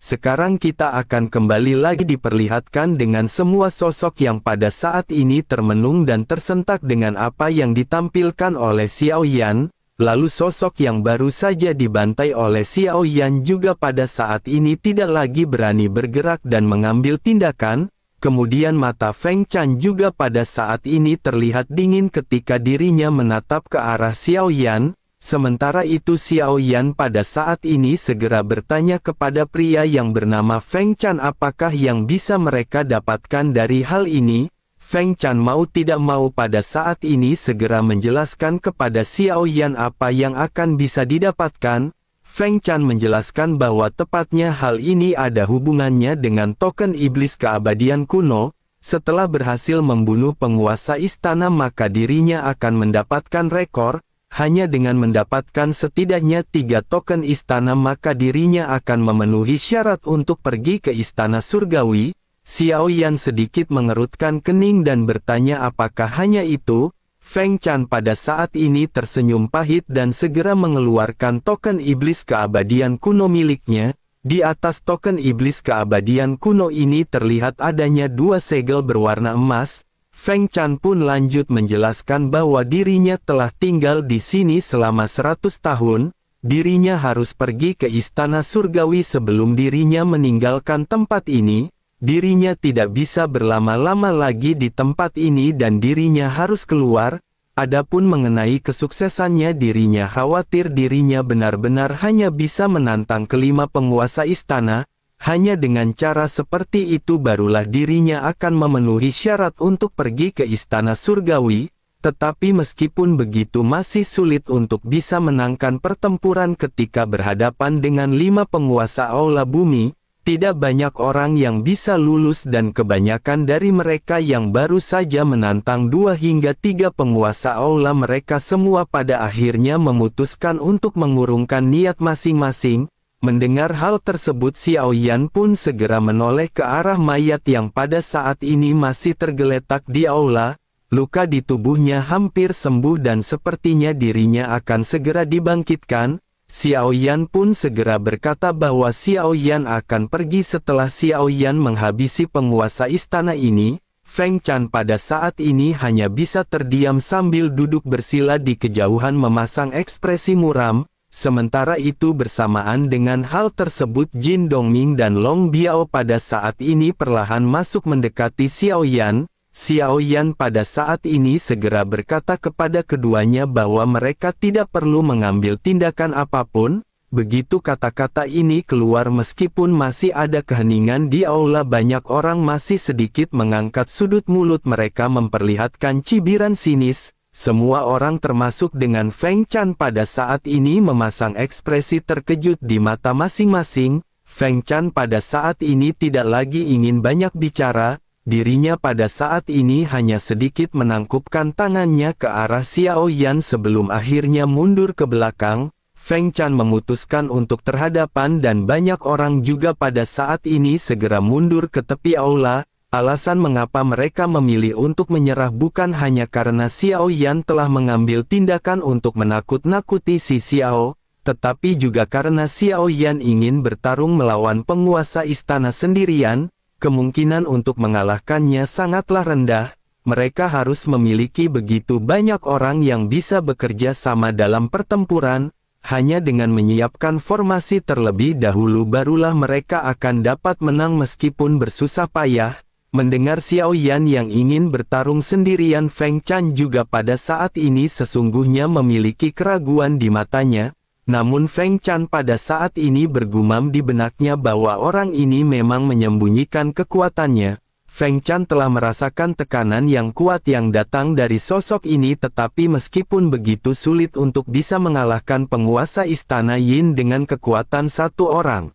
Sekarang kita akan kembali lagi diperlihatkan dengan semua sosok yang pada saat ini termenung dan tersentak dengan apa yang ditampilkan oleh Xiao Yan. Lalu sosok yang baru saja dibantai oleh Xiao Yan juga pada saat ini tidak lagi berani bergerak dan mengambil tindakan. Kemudian mata Feng Chan juga pada saat ini terlihat dingin ketika dirinya menatap ke arah Xiao Yan. Sementara itu Xiao Yan pada saat ini segera bertanya kepada pria yang bernama Feng Chan apakah yang bisa mereka dapatkan dari hal ini. Feng Chan mau tidak mau pada saat ini segera menjelaskan kepada Xiao Yan apa yang akan bisa didapatkan. Feng Chan menjelaskan bahwa tepatnya hal ini ada hubungannya dengan token iblis keabadian kuno. Setelah berhasil membunuh penguasa istana maka dirinya akan mendapatkan rekor. Hanya dengan mendapatkan setidaknya 3 token istana maka dirinya akan memenuhi syarat untuk pergi ke istana surgawi. Xiao Yan sedikit mengerutkan kening dan bertanya apakah hanya itu. Feng Chan pada saat ini tersenyum pahit dan segera mengeluarkan token iblis keabadian kuno miliknya. Di atas token iblis keabadian kuno ini terlihat adanya 2 segel berwarna emas. Feng Chan pun lanjut menjelaskan bahwa dirinya telah tinggal di sini selama 100 tahun. Dirinya harus pergi ke istana surgawi sebelum dirinya meninggalkan tempat ini. Dirinya tidak bisa berlama-lama lagi di tempat ini dan dirinya harus keluar. Adapun mengenai kesuksesannya dirinya khawatir dirinya benar-benar hanya bisa menantang kelima penguasa istana. Hanya dengan cara seperti itu barulah dirinya akan memenuhi syarat untuk pergi ke istana surgawi. Tetapi meskipun begitu masih sulit untuk bisa menangkan pertempuran ketika berhadapan dengan 5 penguasa aula bumi. Tidak banyak orang yang bisa lulus dan kebanyakan dari mereka yang baru saja menantang 2 hingga 3 penguasa aula mereka semua pada akhirnya memutuskan untuk mengurungkan niat masing-masing. Mendengar hal tersebut Xiao Yan pun segera menoleh ke arah mayat yang pada saat ini masih tergeletak di aula. Luka di tubuhnya hampir sembuh dan sepertinya dirinya akan segera dibangkitkan. Xiao Yan pun segera berkata bahwa Xiao Yan akan pergi setelah Xiao Yan menghabisi penguasa istana ini. Feng Chan pada saat ini hanya bisa terdiam sambil duduk bersila di kejauhan memasang ekspresi muram. Sementara itu bersamaan dengan hal tersebut Jin Dongming dan Long Biao pada saat ini perlahan masuk mendekati Xiao Yan. Xiao Yan pada saat ini segera berkata kepada keduanya bahwa mereka tidak perlu mengambil tindakan apapun. Begitu kata-kata ini keluar meskipun masih ada keheningan di aula banyak orang masih sedikit mengangkat sudut mulut mereka memperlihatkan cibiran sinis. Semua orang termasuk dengan Feng Chan pada saat ini memasang ekspresi terkejut di mata masing-masing. Feng Chan pada saat ini tidak lagi ingin banyak bicara. Dirinya pada saat ini hanya sedikit menangkupkan tangannya ke arah Xiao Yan sebelum akhirnya mundur ke belakang. Feng Chan memutuskan untuk terhadapan dan banyak orang juga pada saat ini segera mundur ke tepi aula. Alasan mengapa mereka memilih untuk menyerah bukan hanya karena Xiao Yan telah mengambil tindakan untuk menakut-nakuti si Xiao, tetapi juga karena Xiao Yan ingin bertarung melawan penguasa istana sendirian. Kemungkinan untuk mengalahkannya sangatlah rendah. Mereka harus memiliki begitu banyak orang yang bisa bekerja sama dalam pertempuran. Hanya dengan menyiapkan formasi terlebih dahulu barulah mereka akan dapat menang meskipun bersusah payah. Mendengar Xiao Yan yang ingin bertarung sendirian Feng Chan juga pada saat ini sesungguhnya memiliki keraguan di matanya. Namun Feng Chan pada saat ini bergumam di benaknya bahwa orang ini memang menyembunyikan kekuatannya. Feng Chan telah merasakan tekanan yang kuat yang datang dari sosok ini tetapi meskipun begitu sulit untuk bisa mengalahkan penguasa istana Yin dengan kekuatan 1 orang.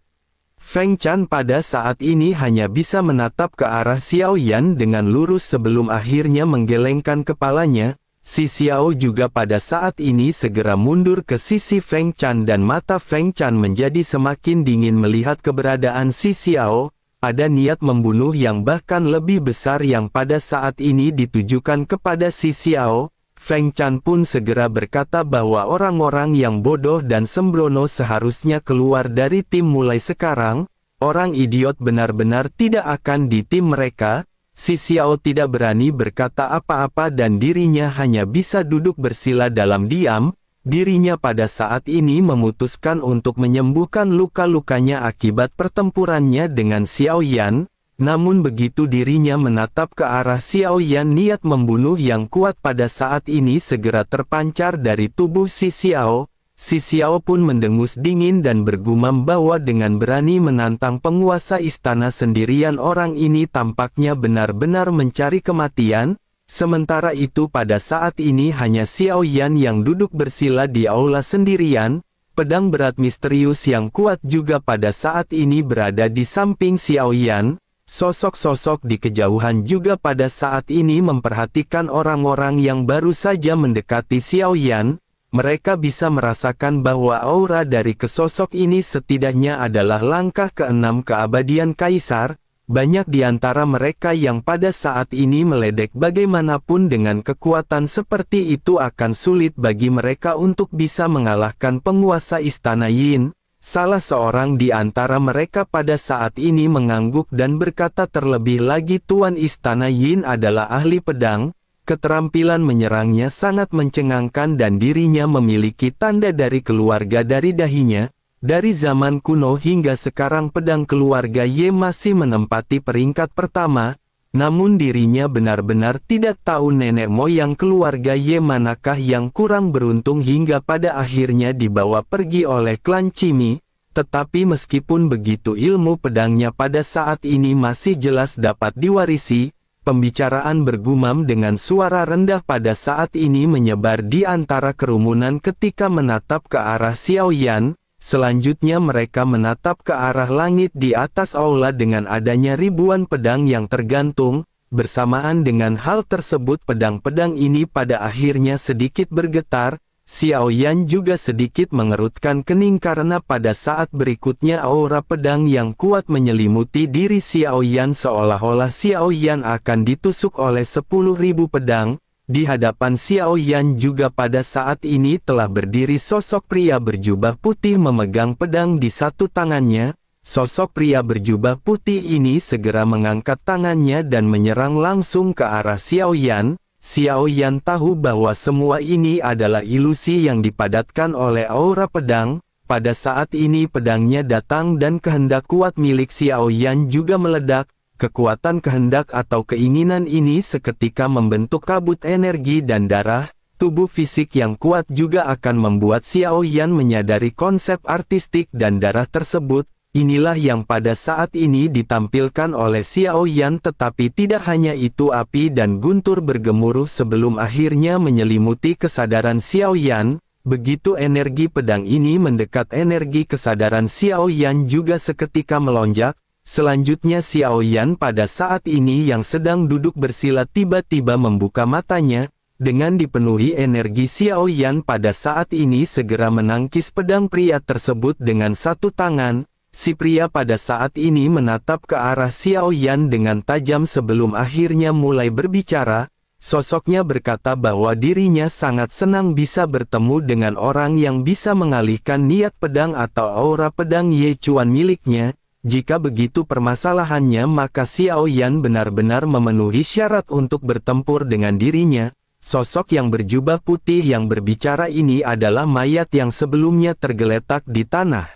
Feng Chan pada saat ini hanya bisa menatap ke arah Xiao Yan dengan lurus sebelum akhirnya menggelengkan kepalanya. Si Xiao juga pada saat ini segera mundur ke sisi Feng Chan dan mata Feng Chan menjadi semakin dingin melihat keberadaan si Xiao. Ada niat membunuh yang bahkan lebih besar yang pada saat ini ditujukan kepada si Xiao. Feng Chan pun segera berkata bahwa orang-orang yang bodoh dan sembrono seharusnya keluar dari tim mulai sekarang. Orang idiot benar-benar tidak akan di tim mereka. Si Xiao tidak berani berkata apa-apa dan dirinya hanya bisa duduk bersila dalam diam. Dirinya pada saat ini memutuskan untuk menyembuhkan luka-lukanya akibat pertempurannya dengan Xiao Yan. Namun begitu dirinya menatap ke arah Xiao Yan, niat membunuh yang kuat pada saat ini segera terpancar dari tubuh si Xiao. Si Xiao pun mendengus dingin dan bergumam bahwa dengan berani menantang penguasa istana sendirian orang ini tampaknya benar-benar mencari kematian. Sementara itu pada saat ini hanya Xiao Yan yang duduk bersila di aula sendirian. Pedang berat misterius yang kuat juga pada saat ini berada di samping Xiao Yan. Sosok-sosok di kejauhan juga pada saat ini memperhatikan orang-orang yang baru saja mendekati Xiao Yan. Mereka bisa merasakan bahwa aura dari kesosok ini setidaknya adalah langkah ke-6 keabadian Kaisar. Banyak di antara mereka yang pada saat ini meledek, bagaimanapun dengan kekuatan seperti itu akan sulit bagi mereka untuk bisa mengalahkan penguasa istana Yin. Salah seorang di antara mereka pada saat ini mengangguk dan berkata, terlebih lagi Tuan Istana Yin adalah ahli pedang. Keterampilan menyerangnya sangat mencengangkan dan dirinya memiliki tanda dari keluarga dari dahinya. Dari zaman kuno hingga sekarang pedang keluarga Ye masih menempati peringkat pertama, namun dirinya benar-benar tidak tahu nenek moyang keluarga Ye manakah yang kurang beruntung hingga pada akhirnya dibawa pergi oleh klan Cimi. Tetapi meskipun begitu ilmu pedangnya pada saat ini masih jelas dapat diwarisi. Pembicaraan bergumam dengan suara rendah pada saat ini menyebar di antara kerumunan ketika menatap ke arah Xiao Yan. Selanjutnya mereka menatap ke arah langit di atas aula dengan adanya ribuan pedang yang tergantung. Bersamaan dengan hal tersebut pedang-pedang ini pada akhirnya sedikit bergetar. Xiao Yan juga sedikit mengerutkan kening karena pada saat berikutnya aura pedang yang kuat menyelimuti diri Xiao Yan seolah-olah Xiao Yan akan ditusuk oleh 10.000 pedang. Di hadapan Xiao Yan juga pada saat ini telah berdiri sosok pria berjubah putih memegang pedang di satu tangannya. Sosok pria berjubah putih ini segera mengangkat tangannya dan menyerang langsung ke arah Xiao Yan. Xiao Yan tahu bahwa semua ini adalah ilusi yang dipadatkan oleh aura pedang. Pada saat ini pedangnya datang dan kehendak kuat milik Xiao Yan juga meledak. Kekuatan kehendak atau keinginan ini seketika membentuk kabut energi dan darah. Tubuh fisik yang kuat juga akan membuat Xiao Yan menyadari konsep artistik dan darah tersebut. Inilah yang pada saat ini ditampilkan oleh Xiao Yan, tetapi tidak hanya itu, api dan guntur bergemuruh sebelum akhirnya menyelimuti kesadaran Xiao Yan. Begitu energi pedang ini mendekat, energi kesadaran Xiao Yan juga seketika melonjak. Selanjutnya Xiao Yan pada saat ini yang sedang duduk bersila tiba-tiba membuka matanya. Dengan dipenuhi energi Xiao Yan pada saat ini segera menangkis pedang pria tersebut dengan satu tangan. Si pria pada saat ini menatap ke arah Xiao Yan dengan tajam sebelum akhirnya mulai berbicara. Sosoknya berkata bahwa dirinya sangat senang bisa bertemu dengan orang yang bisa mengalihkan niat pedang atau aura pedang Ye Chuan miliknya. Jika begitu permasalahannya, maka Xiao Yan benar-benar memenuhi syarat untuk bertempur dengan dirinya. Sosok yang berjubah putih yang berbicara ini adalah mayat yang sebelumnya tergeletak di tanah.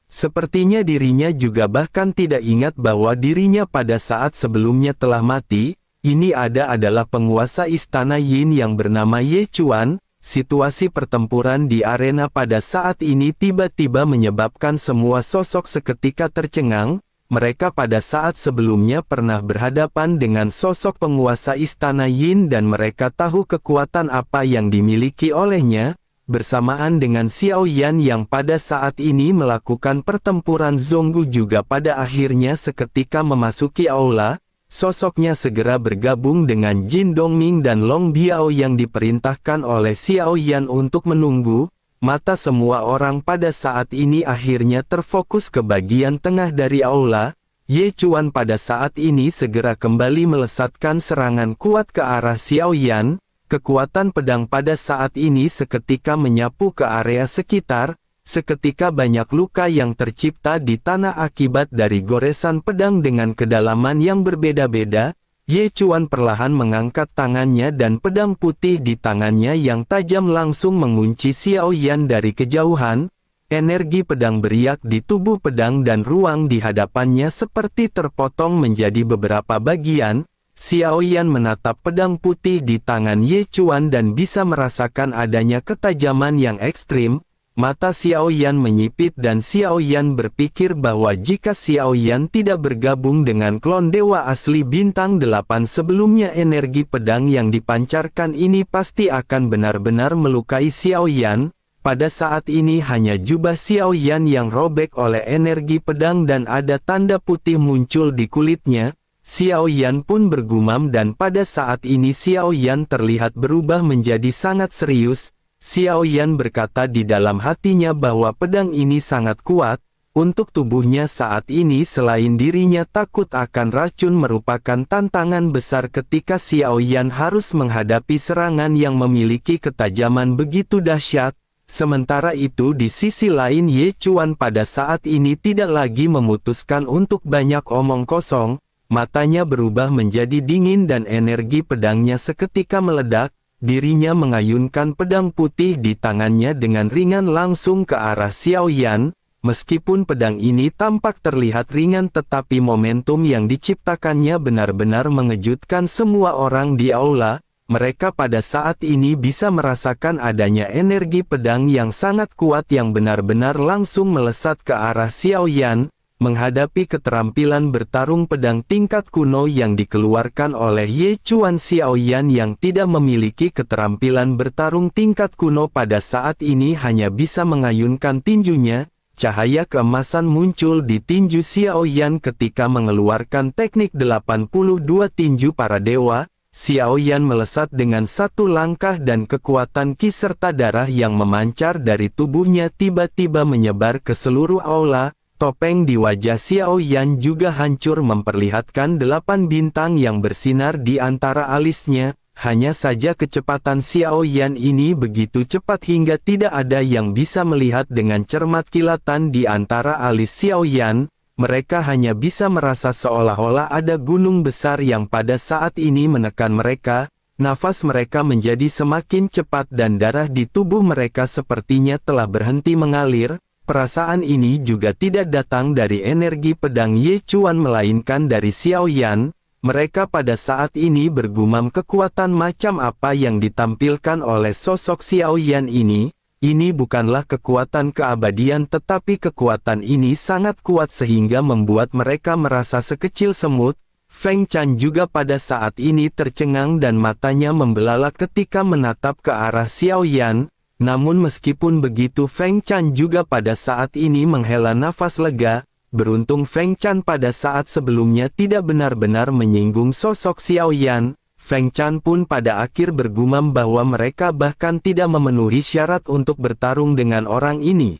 Sepertinya dirinya juga bahkan tidak ingat bahwa dirinya pada saat sebelumnya telah mati. Ini adalah penguasa istana Yin yang bernama Ye Chuan. Situasi pertempuran di arena pada saat ini tiba-tiba menyebabkan semua sosok seketika tercengang. Mereka pada saat sebelumnya pernah berhadapan dengan sosok penguasa istana Yin dan mereka tahu kekuatan apa yang dimiliki olehnya. Bersamaan dengan Xiao Yan yang pada saat ini melakukan pertempuran Zonggu juga pada akhirnya seketika memasuki aula. Sosoknya segera bergabung dengan Jin Dongming dan Long Biao yang diperintahkan oleh Xiao Yan untuk menunggu. Mata semua orang pada saat ini akhirnya terfokus ke bagian tengah dari aula. Ye Chuan pada saat ini segera kembali melesatkan serangan kuat ke arah Xiao Yan. Kekuatan pedang pada saat ini seketika menyapu ke area sekitar. Seketika banyak luka yang tercipta di tanah akibat dari goresan pedang dengan kedalaman yang berbeda-beda. Ye Chuan perlahan mengangkat tangannya dan pedang putih di tangannya yang tajam langsung mengunci Xiao Yan dari kejauhan. Energi pedang beriak di tubuh pedang dan ruang di hadapannya seperti terpotong menjadi beberapa bagian. Xiao Yan menatap pedang putih di tangan Ye Chuan dan bisa merasakan adanya ketajaman yang ekstrim. Mata Xiao Yan menyipit dan Xiao Yan berpikir bahwa jika Xiao Yan tidak bergabung dengan klon dewa asli bintang 8 sebelumnya, energi pedang yang dipancarkan ini pasti akan benar-benar melukai Xiao Yan. Pada saat ini hanya jubah Xiao Yan yang robek oleh energi pedang dan ada tanda putih muncul di kulitnya. Xiao Yan pun bergumam dan pada saat ini Xiao Yan terlihat berubah menjadi sangat serius. Xiao Yan berkata di dalam hatinya bahwa pedang ini sangat kuat. Untuk tubuhnya saat ini selain dirinya takut akan racun merupakan tantangan besar ketika Xiao Yan harus menghadapi serangan yang memiliki ketajaman begitu dahsyat. Sementara itu di sisi lain Ye Chuan pada saat ini tidak lagi memutuskan untuk banyak omong kosong. Matanya berubah menjadi dingin dan energi pedangnya seketika meledak. Dirinya mengayunkan pedang putih di tangannya dengan ringan langsung ke arah Xiao Yan. Meskipun pedang ini tampak terlihat ringan tetapi momentum yang diciptakannya benar-benar mengejutkan semua orang di aula. Mereka pada saat ini bisa merasakan adanya energi pedang yang sangat kuat yang benar-benar langsung melesat ke arah Xiao Yan. Menghadapi keterampilan bertarung pedang tingkat kuno yang dikeluarkan oleh Ye Chuan, Xiao Yan yang tidak memiliki keterampilan bertarung tingkat kuno pada saat ini hanya bisa mengayunkan tinjunya. Cahaya keemasan muncul di tinju Xiao Yan ketika mengeluarkan teknik 82 tinju para dewa. Xiao Yan melesat dengan satu langkah dan kekuatan ki serta darah yang memancar dari tubuhnya tiba-tiba menyebar ke seluruh aula. Topeng di wajah Xiao Yan juga hancur memperlihatkan 8 bintang yang bersinar di antara alisnya. Hanya saja kecepatan Xiao Yan ini begitu cepat hingga tidak ada yang bisa melihat dengan cermat kilatan di antara alis Xiao Yan. Mereka hanya bisa merasa seolah-olah ada gunung besar yang pada saat ini menekan mereka. Nafas mereka menjadi semakin cepat dan darah di tubuh mereka sepertinya telah berhenti mengalir. Perasaan ini juga tidak datang dari energi pedang Ye Chuan melainkan dari Xiao Yan. Mereka pada saat ini bergumam kekuatan macam apa yang ditampilkan oleh sosok Xiao Yan ini. Ini bukanlah kekuatan keabadian tetapi kekuatan ini sangat kuat sehingga membuat mereka merasa sekecil semut. Feng Chan juga pada saat ini tercengang dan matanya membelalak ketika menatap ke arah Xiao Yan. Namun meskipun begitu Feng Chan juga pada saat ini menghela nafas lega. Beruntung Feng Chan pada saat sebelumnya tidak benar-benar menyinggung sosok Xiao Yan. Feng Chan pun pada akhir bergumam bahwa mereka bahkan tidak memenuhi syarat untuk bertarung dengan orang ini.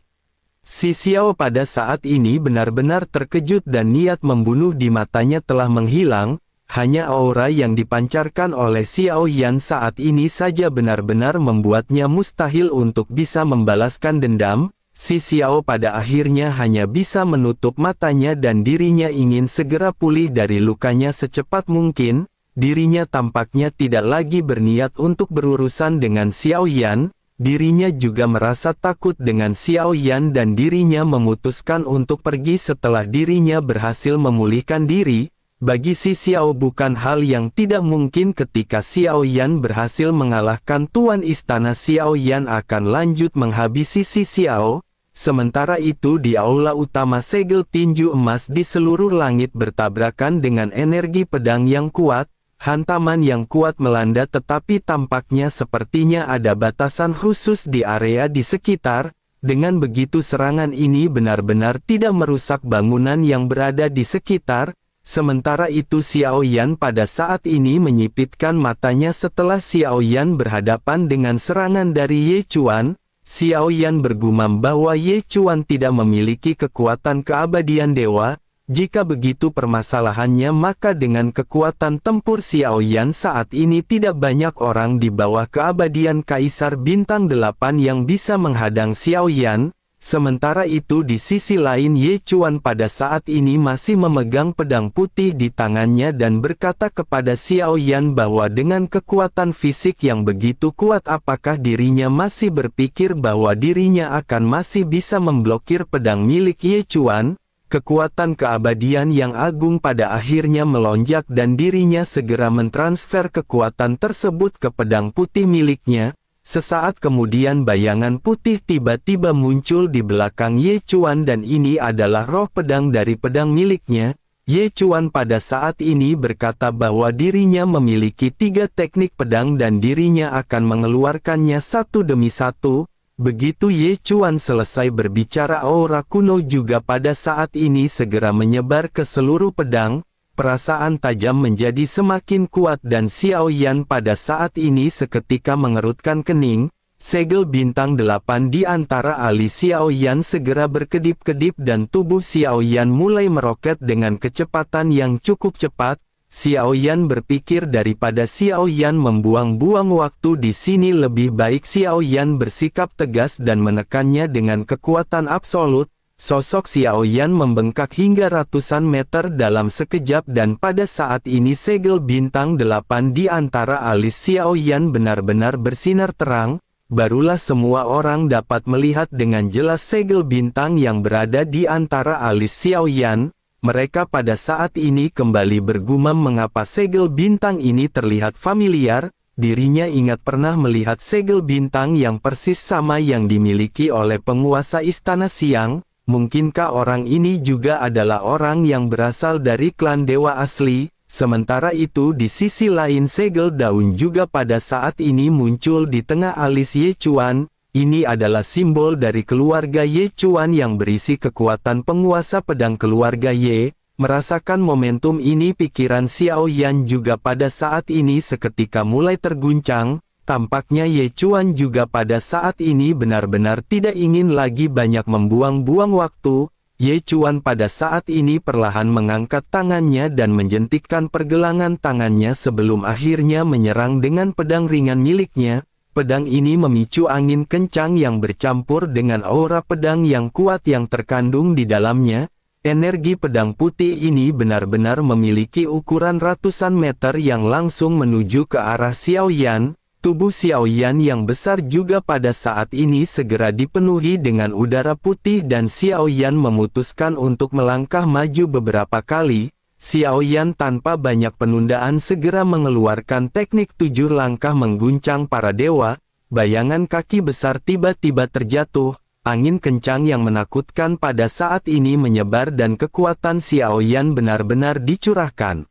Si Xiao pada saat ini benar-benar terkejut dan niat membunuh di matanya telah menghilang. Hanya aura yang dipancarkan oleh Xiao Yan saat ini saja benar-benar membuatnya mustahil untuk bisa membalaskan dendam. Si Xiao pada akhirnya hanya bisa menutup matanya dan dirinya ingin segera pulih dari lukanya secepat mungkin. Dirinya tampaknya tidak lagi berniat untuk berurusan dengan Xiao Yan. Dirinya juga merasa takut dengan Xiao Yan dan dirinya memutuskan untuk pergi setelah dirinya berhasil memulihkan diri. Bagi si Xiao bukan hal yang tidak mungkin ketika Xiao Yan berhasil mengalahkan Tuan Istana, Xiao Yan akan lanjut menghabisi si Xiao. Sementara itu di aula utama segel tinju emas di seluruh langit bertabrakan dengan energi pedang yang kuat. Hantaman yang kuat melanda tetapi tampaknya sepertinya ada batasan khusus di area di sekitar. Dengan begitu serangan ini benar-benar tidak merusak bangunan yang berada di sekitar. Sementara itu Xiao Yan pada saat ini menyipitkan matanya setelah Xiao Yan berhadapan dengan serangan dari Ye Chuan. Xiao Yan bergumam bahwa Ye Chuan tidak memiliki kekuatan keabadian dewa. Jika begitu permasalahannya maka dengan kekuatan tempur Xiao Yan saat ini tidak banyak orang di bawah keabadian Kaisar Bintang 8 yang bisa menghadang Xiao Yan. Sementara itu di sisi lain Ye Chuan pada saat ini masih memegang pedang putih di tangannya dan berkata kepada Xiao Yan bahwa dengan kekuatan fisik yang begitu kuat apakah dirinya masih berpikir bahwa dirinya akan masih bisa memblokir pedang milik Ye Chuan. Kekuatan keabadian yang agung pada akhirnya melonjak dan dirinya segera mentransfer kekuatan tersebut ke pedang putih miliknya. Sesaat kemudian bayangan putih tiba-tiba muncul di belakang Ye Chuan dan ini adalah roh pedang dari pedang miliknya. Ye Chuan pada saat ini berkata bahwa dirinya memiliki 3 teknik pedang dan dirinya akan mengeluarkannya satu demi satu. Begitu Ye Chuan selesai berbicara aura kuno juga pada saat ini segera menyebar ke seluruh pedang. Perasaan tajam menjadi semakin kuat dan Xiao Yan pada saat ini seketika mengerutkan kening. Segel bintang 8 di antara alis Xiao Yan segera berkedip-kedip dan tubuh Xiao Yan mulai meroket dengan kecepatan yang cukup cepat. Xiao Yan berpikir daripada Xiao Yan membuang-buang waktu di sini lebih baik Xiao Yan bersikap tegas dan menekannya dengan kekuatan absolut. Sosok Xiao Yan membengkak hingga ratusan meter dalam sekejap dan pada saat ini segel bintang 8 di antara alis Xiao Yan benar-benar bersinar terang. Barulah semua orang dapat melihat dengan jelas segel bintang yang berada di antara alis Xiao Yan. Mereka pada saat ini kembali bergumam mengapa segel bintang ini terlihat familiar. Dirinya ingat pernah melihat segel bintang yang persis sama yang dimiliki oleh penguasa Istana Siang. Mungkinkah orang ini juga adalah orang yang berasal dari klan dewa asli? Sementara itu di sisi lain segel daun juga pada saat ini muncul di tengah alis Ye Chuan. Ini adalah simbol dari keluarga Ye Chuan yang berisi kekuatan penguasa pedang keluarga Ye. Merasakan momentum ini pikiran Xiao Yan juga pada saat ini seketika mulai terguncang. Tampaknya Ye Chuan juga pada saat ini benar-benar tidak ingin lagi banyak membuang-buang waktu. Ye Chuan pada saat ini perlahan mengangkat tangannya dan menjentikkan pergelangan tangannya sebelum akhirnya menyerang dengan pedang ringan miliknya. Pedang ini memicu angin kencang yang bercampur dengan aura pedang yang kuat yang terkandung di dalamnya. Energi pedang putih ini benar-benar memiliki ukuran ratusan meter yang langsung menuju ke arah Xiao Yan. Tubuh Xiao Yan yang besar juga pada saat ini segera dipenuhi dengan udara putih dan Xiao Yan memutuskan untuk melangkah maju beberapa kali. Xiao Yan tanpa banyak penundaan segera mengeluarkan teknik 7 langkah mengguncang para dewa. Bayangan kaki besar tiba-tiba terjatuh. Angin kencang yang menakutkan pada saat ini menyebar dan kekuatan Xiao Yan benar-benar dicurahkan.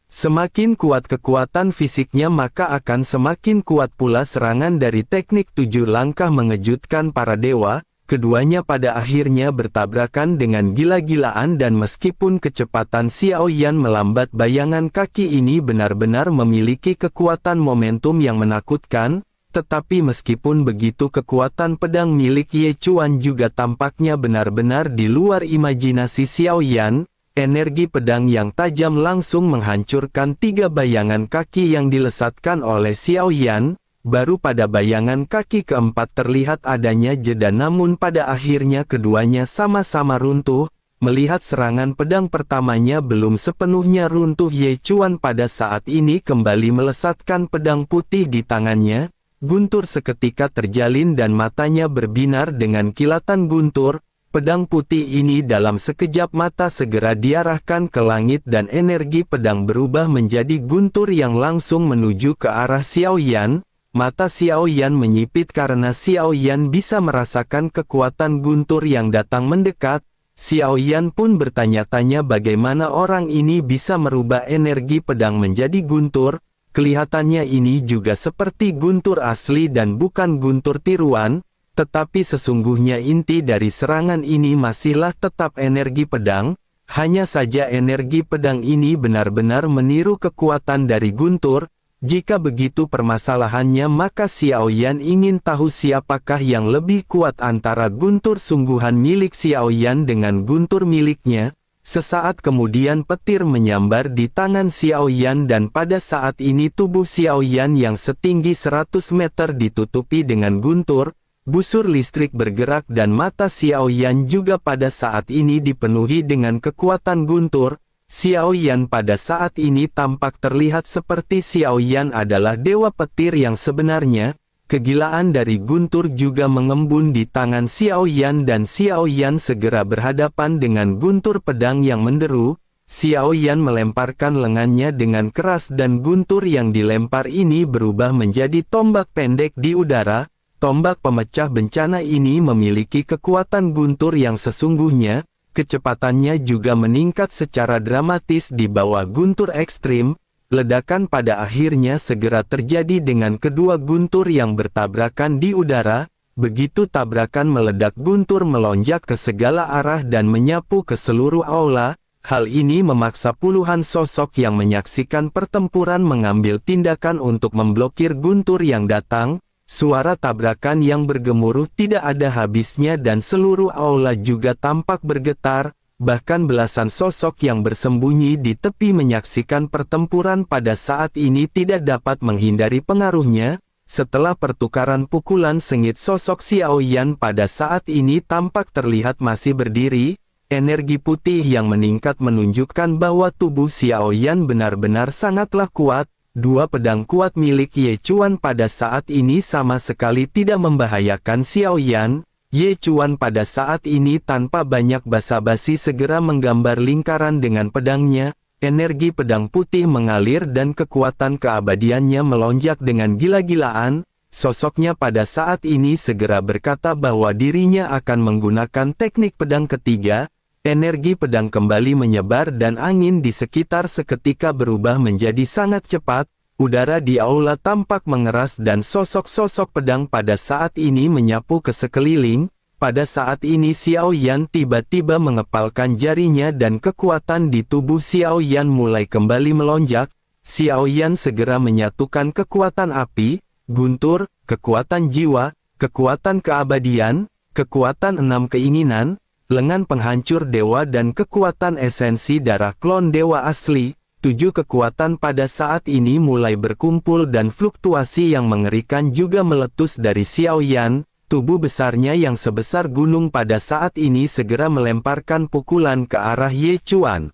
Semakin kuat kekuatan fisiknya maka akan semakin kuat pula serangan dari teknik 7 langkah mengejutkan para dewa. Keduanya pada akhirnya bertabrakan dengan gila-gilaan dan meskipun kecepatan Xiao Yan melambat bayangan kaki ini benar-benar memiliki kekuatan momentum yang menakutkan. Tetapi meskipun begitu kekuatan pedang milik Ye Chuan juga tampaknya benar-benar di luar imajinasi Xiao Yan. Energi pedang yang tajam langsung menghancurkan 3 bayangan kaki yang dilesatkan oleh Xiao Yan. Baru pada bayangan kaki keempat terlihat adanya jeda namun pada akhirnya keduanya sama-sama runtuh. Melihat serangan pedang pertamanya belum sepenuhnya runtuh Ye Chuan pada saat ini kembali melesatkan pedang putih di tangannya. Guntur seketika terjalin dan matanya berbinar dengan kilatan guntur. Pedang putih ini dalam sekejap mata segera diarahkan ke langit dan energi pedang berubah menjadi guntur yang langsung menuju ke arah Xiao Yan. Mata Xiao Yan menyipit karena Xiao Yan bisa merasakan kekuatan guntur yang datang mendekat. Xiao Yan pun bertanya-tanya bagaimana orang ini bisa merubah energi pedang menjadi guntur. Kelihatannya ini juga seperti guntur asli dan bukan guntur tiruan. Tetapi sesungguhnya inti dari serangan ini masihlah tetap energi pedang. Hanya saja energi pedang ini benar-benar meniru kekuatan dari guntur. Jika begitu permasalahannya maka Xiao Yan ingin tahu siapakah yang lebih kuat antara guntur sungguhan milik Xiao Yan dengan guntur miliknya. Sesaat kemudian petir menyambar di tangan Xiao Yan dan pada saat ini tubuh Xiao Yan yang setinggi 100 meter ditutupi dengan guntur. busur listrik bergerak dan mata Xiao Yan juga pada saat ini dipenuhi dengan kekuatan guntur. Xiao Yan pada saat ini tampak terlihat seperti Xiao Yan adalah dewa petir yang sebenarnya. Kegilaan dari guntur juga mengembun di tangan Xiao Yan dan Xiao Yan segera berhadapan dengan guntur pedang yang menderu. Xiao Yan melemparkan lengannya dengan keras dan guntur yang dilempar ini berubah menjadi tombak pendek di udara. Tombak pemecah bencana ini memiliki kekuatan guntur yang sesungguhnya. Kecepatannya juga meningkat secara dramatis di bawah guntur ekstrim. Ledakan pada akhirnya segera terjadi dengan kedua guntur yang bertabrakan di udara. Begitu tabrakan meledak, guntur melonjak ke segala arah dan menyapu ke seluruh aula. Hal ini memaksa puluhan sosok yang menyaksikan pertempuran mengambil tindakan untuk memblokir guntur yang datang. Suara tabrakan yang bergemuruh tidak ada habisnya dan seluruh aula juga tampak bergetar. Bahkan belasan sosok yang bersembunyi di tepi menyaksikan pertempuran pada saat ini tidak dapat menghindari pengaruhnya. Setelah pertukaran pukulan sengit, sosok Xiao Yan pada saat ini tampak terlihat masih berdiri. Energi putih yang meningkat menunjukkan bahwa tubuh Xiao Yan benar-benar sangatlah kuat. Dua pedang kuat milik Ye Chuan pada saat ini sama sekali tidak membahayakan Xiao Yan. Ye Chuan pada saat ini tanpa banyak basa-basi segera menggambar lingkaran dengan pedangnya. Energi pedang putih mengalir dan kekuatan keabadiannya melonjak dengan gila-gilaan. Sosoknya pada saat ini segera berkata bahwa dirinya akan menggunakan teknik pedang ketiga. Energi pedang kembali menyebar dan angin di sekitar seketika berubah menjadi sangat cepat. Udara di aula tampak mengeras dan sosok-sosok pedang pada saat ini menyapu ke sekeliling. Pada saat ini Xiao Yan tiba-tiba mengepalkan jarinya dan kekuatan di tubuh Xiao Yan mulai kembali melonjak. Xiao Yan segera menyatukan kekuatan api, guntur, kekuatan jiwa, kekuatan keabadian, kekuatan 6 keinginan, lengan penghancur dewa dan kekuatan esensi darah klon dewa asli. 7 kekuatan pada saat ini mulai berkumpul dan fluktuasi yang mengerikan juga meletus dari Xiao Yan. Tubuh besarnya yang sebesar gunung pada saat ini segera melemparkan pukulan ke arah Ye Chuan.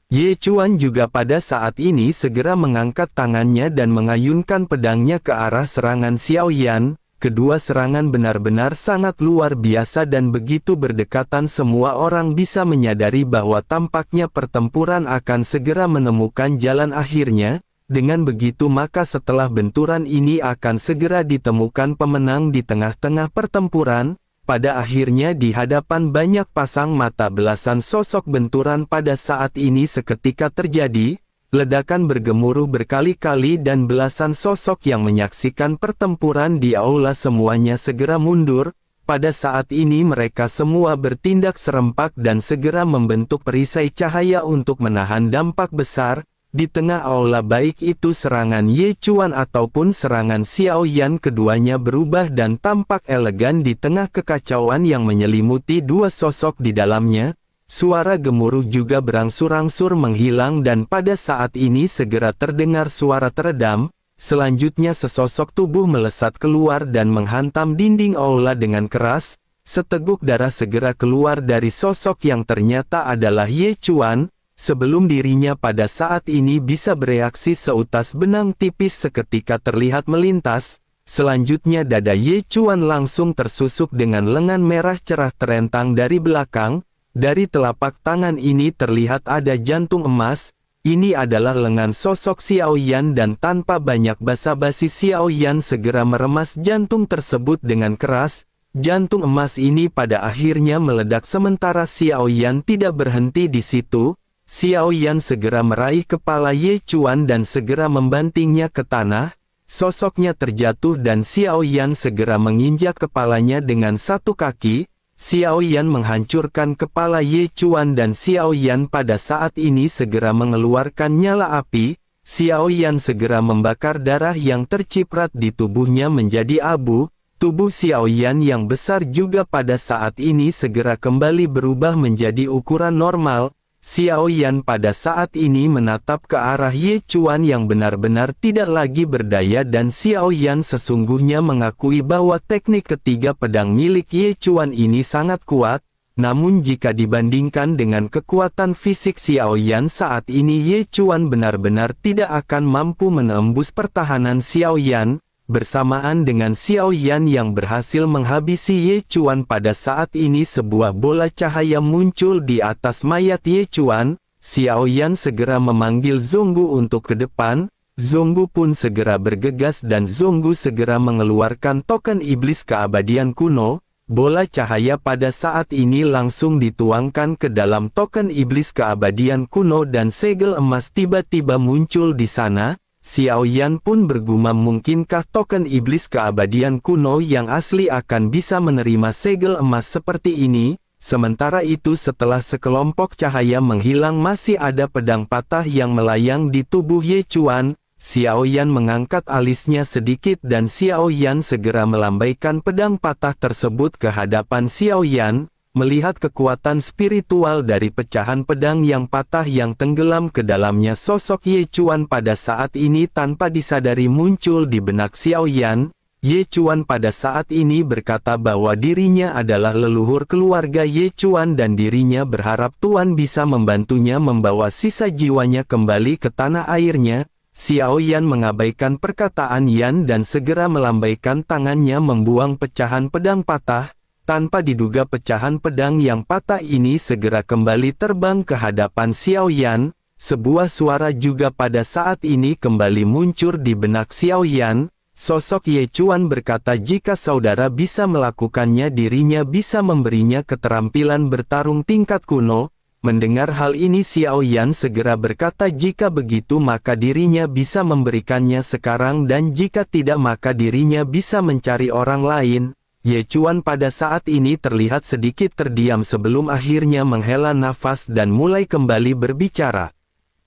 Ye Chuan juga pada saat ini segera mengangkat tangannya dan mengayunkan pedangnya ke arah serangan Xiao Yan. Kedua serangan benar-benar sangat luar biasa dan begitu berdekatan semua orang bisa menyadari bahwa tampaknya pertempuran akan segera menemukan jalan akhirnya. Dengan begitu maka setelah benturan ini akan segera ditemukan pemenang di tengah-tengah pertempuran. Pada akhirnya di hadapan banyak pasang mata belasan sosok benturan pada saat ini seketika terjadi. Ledakan bergemuruh berkali-kali dan belasan sosok yang menyaksikan pertempuran di aula semuanya segera mundur. Pada saat ini mereka semua bertindak serempak dan segera membentuk perisai cahaya untuk menahan dampak besar. Di tengah aula baik itu serangan Ye Chuan ataupun serangan Xiao Yan keduanya berubah dan tampak elegan di tengah kekacauan yang menyelimuti dua sosok di dalamnya. Suara gemuruh juga berangsur-angsur menghilang dan pada saat ini segera terdengar suara teredam. Selanjutnya sesosok tubuh melesat keluar dan menghantam dinding aula dengan keras. Seteguk darah segera keluar dari sosok yang ternyata adalah Ye Chuan. Sebelum dirinya pada saat ini bisa bereaksi, seutas benang tipis seketika terlihat melintas. Selanjutnya dada Ye Chuan langsung tersusuk dengan lengan merah cerah terentang dari belakang. Dari telapak tangan ini terlihat ada jantung emas. Ini adalah lengan sosok Xiao Yan dan tanpa banyak basa-basi Xiao Yan segera meremas jantung tersebut dengan keras. Jantung emas ini pada akhirnya meledak sementara Xiao Yan tidak berhenti di situ. Xiao Yan segera meraih kepala Ye Chuan dan segera membantingnya ke tanah. Sosoknya terjatuh dan Xiao Yan segera menginjak kepalanya dengan satu kaki. Xiao Yan menghancurkan kepala Ye Chuan dan Xiao Yan pada saat ini segera mengeluarkan nyala api. Xiao Yan segera membakar darah yang terciprat di tubuhnya menjadi abu. Tubuh Xiao Yan yang besar juga pada saat ini segera kembali berubah menjadi ukuran normal. Xiao Yan pada saat ini menatap ke arah Ye Chuan yang benar-benar tidak lagi berdaya dan Xiao Yan sesungguhnya mengakui bahwa teknik ketiga pedang milik Ye Chuan ini sangat kuat, namun jika dibandingkan dengan kekuatan fisik Xiao Yan saat ini Ye Chuan benar-benar tidak akan mampu menembus pertahanan Xiao Yan. Bersamaan dengan Xiao Yan yang berhasil menghabisi Ye Chuan pada saat ini sebuah bola cahaya muncul di atas mayat Ye Chuan. Xiao Yan segera memanggil Zonggu untuk ke depan. Zonggu pun segera bergegas dan Zonggu segera mengeluarkan token iblis keabadian kuno. Bola cahaya pada saat ini langsung dituangkan ke dalam token iblis keabadian kuno dan segel emas tiba-tiba muncul di sana. Xiao Yan pun bergumam, mungkinkah token iblis keabadian kuno yang asli akan bisa menerima segel emas seperti ini? Sementara itu setelah sekelompok cahaya menghilang masih ada pedang patah yang melayang di tubuh Ye Chuan. Xiao Yan mengangkat alisnya sedikit dan Xiao Yan segera melambaikan pedang patah tersebut ke hadapan Xiao Yan. Melihat kekuatan spiritual dari pecahan pedang yang patah yang tenggelam ke dalamnya, sosok Ye Chuan pada saat ini tanpa disadari muncul di benak Xiao Yan. Ye Chuan pada saat ini berkata bahwa dirinya adalah leluhur keluarga Ye Chuan dan dirinya berharap Tuan bisa membantunya membawa sisa jiwanya kembali ke tanah airnya. Xiao Yan mengabaikan perkataan Yan dan segera melambaikan tangannya membuang pecahan pedang patah. Tanpa diduga pecahan pedang yang patah ini segera kembali terbang ke hadapan Xiao Yan. Sebuah suara juga pada saat ini kembali muncul di benak Xiao Yan. Sosok Ye Chuan berkata jika saudara bisa melakukannya dirinya bisa memberinya keterampilan bertarung tingkat kuno. Mendengar hal ini Xiao Yan segera berkata jika begitu maka dirinya bisa memberikannya sekarang dan jika tidak maka dirinya bisa mencari orang lain. Ye Chuan pada saat ini terlihat sedikit terdiam sebelum akhirnya menghela nafas dan mulai kembali berbicara.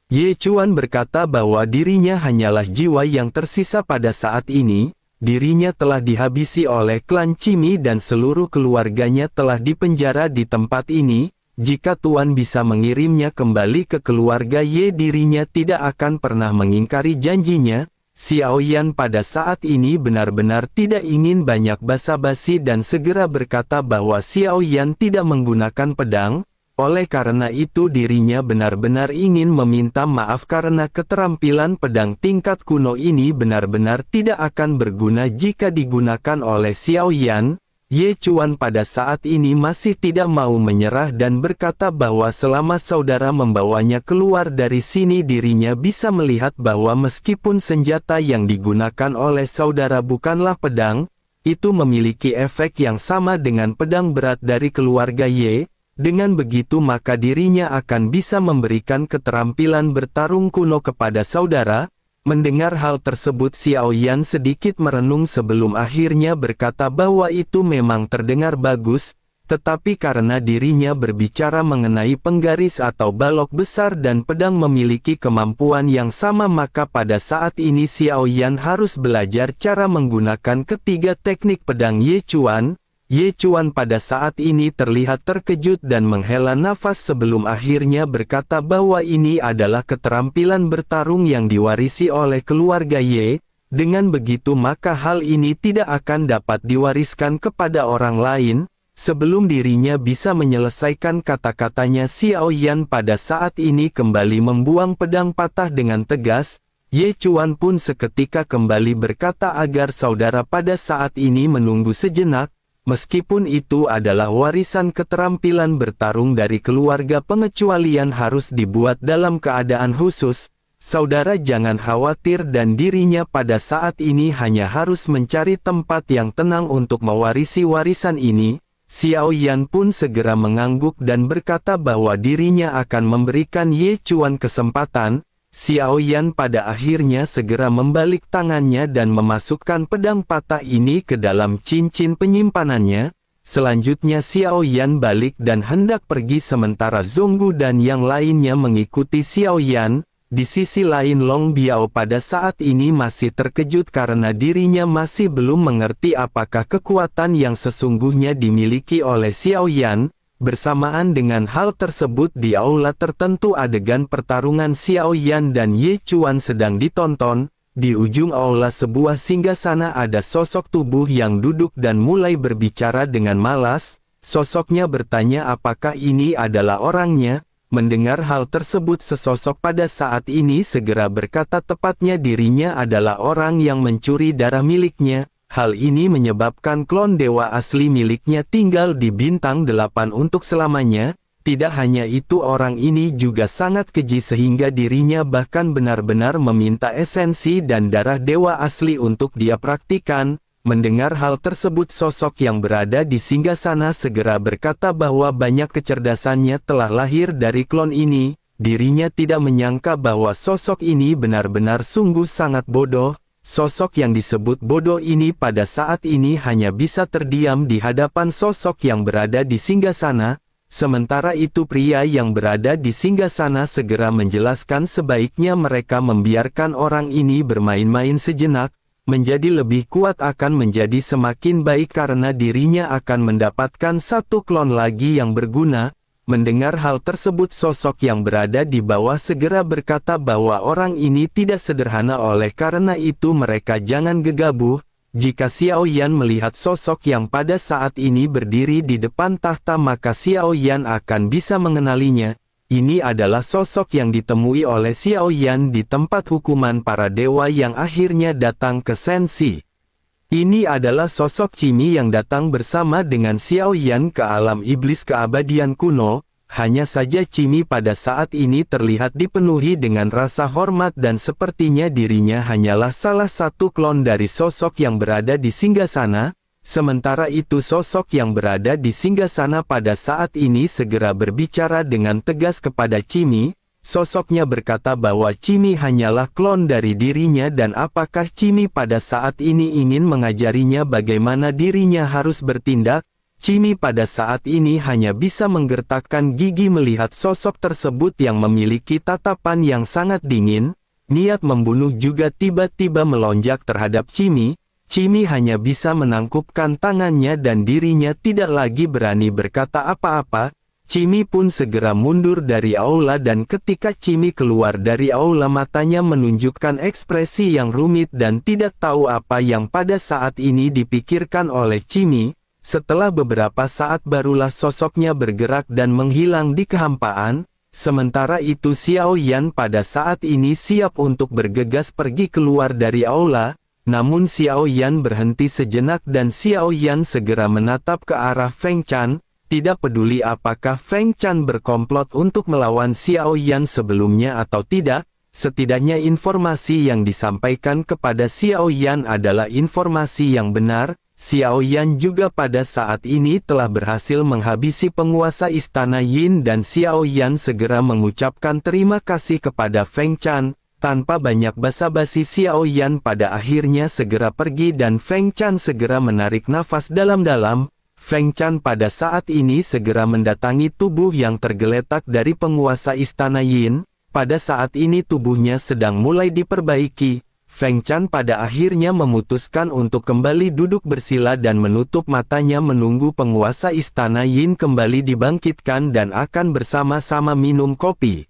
Ye Chuan berkata bahwa dirinya hanyalah jiwa yang tersisa pada saat ini. Dirinya telah dihabisi oleh klan Cimi dan seluruh keluarganya telah dipenjara di tempat ini. Jika Tuan bisa mengirimnya kembali ke keluarga Ye, dirinya tidak akan pernah mengingkari janjinya. Xiao Yan pada saat ini benar-benar tidak ingin banyak basa-basi dan segera berkata bahwa Xiao Yan tidak menggunakan pedang. Oleh karena itu dirinya benar-benar ingin meminta maaf karena keterampilan pedang tingkat kuno ini benar-benar tidak akan berguna jika digunakan oleh Xiao Yan. Ye Chuan pada saat ini masih tidak mau menyerah dan berkata bahwa selama saudara membawanya keluar dari sini dirinya bisa melihat bahwa meskipun senjata yang digunakan oleh saudara bukanlah pedang, itu memiliki efek yang sama dengan pedang berat dari keluarga Ye. Dengan begitu maka dirinya akan bisa memberikan keterampilan bertarung kuno kepada saudara. Mendengar hal tersebut Xiao Yan sedikit merenung sebelum akhirnya berkata bahwa itu memang terdengar bagus, tetapi karena dirinya berbicara mengenai penggaris atau balok besar dan pedang memiliki kemampuan yang sama maka pada saat ini Xiao Yan harus belajar cara menggunakan ketiga teknik pedang Ye Chuan. Ye Chuan pada saat ini terlihat terkejut dan menghela nafas sebelum akhirnya berkata bahwa ini adalah keterampilan bertarung yang diwarisi oleh keluarga Ye. Dengan begitu maka hal ini tidak akan dapat diwariskan kepada orang lain. Sebelum dirinya bisa menyelesaikan kata-katanya Xiao Yan pada saat ini kembali membuang pedang patah dengan tegas. Ye Chuan pun seketika kembali berkata agar saudara pada saat ini menunggu sejenak. Meskipun itu adalah warisan keterampilan bertarung dari keluarga pengecualian harus dibuat dalam keadaan khusus, saudara jangan khawatir dan dirinya pada saat ini hanya harus mencari tempat yang tenang untuk mewarisi warisan ini. Xiao Yan pun segera mengangguk dan berkata bahwa dirinya akan memberikan Ye Chuan kesempatan. Xiao Yan pada akhirnya segera membalik tangannya dan memasukkan pedang patah ini ke dalam cincin penyimpanannya. Selanjutnya Xiao Yan balik dan hendak pergi sementara Zonggu dan yang lainnya mengikuti Xiao Yan. Di sisi lain Long Biao pada saat ini masih terkejut karena dirinya masih belum mengerti apakah kekuatan yang sesungguhnya dimiliki oleh Xiao Yan. Bersamaan dengan hal tersebut di aula tertentu adegan pertarungan Xiao Yan dan Ye Chuan sedang ditonton. Di ujung aula sebuah singgasana ada sosok tubuh yang duduk dan mulai berbicara dengan malas. Sosoknya bertanya apakah ini adalah orangnya. Mendengar hal tersebut sesosok pada saat ini segera berkata tepatnya dirinya adalah orang yang mencuri darah miliknya. Hal ini menyebabkan klon dewa asli miliknya tinggal di bintang 8 untuk selamanya. Tidak hanya itu, orang ini juga sangat keji sehingga dirinya bahkan benar-benar meminta esensi dan darah dewa asli untuk dia praktikan. Mendengar hal tersebut sosok yang berada di singgasana segera berkata bahwa banyak kecerdasannya telah lahir dari klon ini. Dirinya tidak menyangka bahwa sosok ini benar-benar sungguh sangat bodoh. Sosok yang disebut bodoh ini pada saat ini hanya bisa terdiam di hadapan sosok yang berada di singgasana. Sementara itu pria yang berada di singgasana segera menjelaskan sebaiknya mereka membiarkan orang ini bermain-main sejenak. Menjadi lebih kuat akan menjadi semakin baik karena dirinya akan mendapatkan satu klon lagi yang berguna. Mendengar hal tersebut sosok yang berada di bawah segera berkata bahwa orang ini tidak sederhana, oleh karena itu mereka jangan gegabah. Jika Xiao Yan melihat sosok yang pada saat ini berdiri di depan tahta maka Xiao Yan akan bisa mengenalinya. Ini adalah sosok yang ditemui oleh Xiao Yan di tempat hukuman para dewa yang akhirnya datang ke Sensi. Ini adalah sosok Cimi yang datang bersama dengan Xiao Yan ke alam iblis keabadian kuno. Hanya saja Cimi pada saat ini terlihat dipenuhi dengan rasa hormat dan sepertinya dirinya hanyalah salah satu klon dari sosok yang berada di singgasana. Sementara itu sosok yang berada di singgasana pada saat ini segera berbicara dengan tegas kepada Cimi. Sosoknya berkata bahwa Cimi hanyalah klon dari dirinya dan apakah Cimi pada saat ini ingin mengajarinya bagaimana dirinya harus bertindak. Cimi pada saat ini hanya bisa menggertakkan gigi melihat sosok tersebut yang memiliki tatapan yang sangat dingin. Niat membunuh juga tiba-tiba melonjak terhadap Cimi. Cimi hanya bisa menangkupkan tangannya dan dirinya tidak lagi berani berkata apa-apa. Cimi pun segera mundur dari aula dan ketika Cimi keluar dari aula matanya menunjukkan ekspresi yang rumit dan tidak tahu apa yang pada saat ini dipikirkan oleh Cimi. Setelah beberapa saat barulah sosoknya bergerak dan menghilang di kehampaan. Sementara itu Xiao Yan pada saat ini siap untuk bergegas pergi keluar dari aula. Namun Xiao Yan berhenti sejenak dan Xiao Yan segera menatap ke arah Feng Chan. Tidak peduli apakah Feng Chan berkomplot untuk melawan Xiao Yan sebelumnya atau tidak, setidaknya informasi yang disampaikan kepada Xiao Yan adalah informasi yang benar. Xiao Yan juga pada saat ini telah berhasil menghabisi penguasa istana Yin dan Xiao Yan segera mengucapkan terima kasih kepada Feng Chan. Tanpa banyak basa-basi Xiao Yan pada akhirnya segera pergi dan Feng Chan segera menarik nafas dalam-dalam. Feng Chan pada saat ini segera mendatangi tubuh yang tergeletak dari penguasa istana Yin. Pada saat ini tubuhnya sedang mulai diperbaiki. Feng Chan pada akhirnya memutuskan untuk kembali duduk bersila dan menutup matanya menunggu penguasa istana Yin kembali dibangkitkan dan akan bersama-sama minum kopi.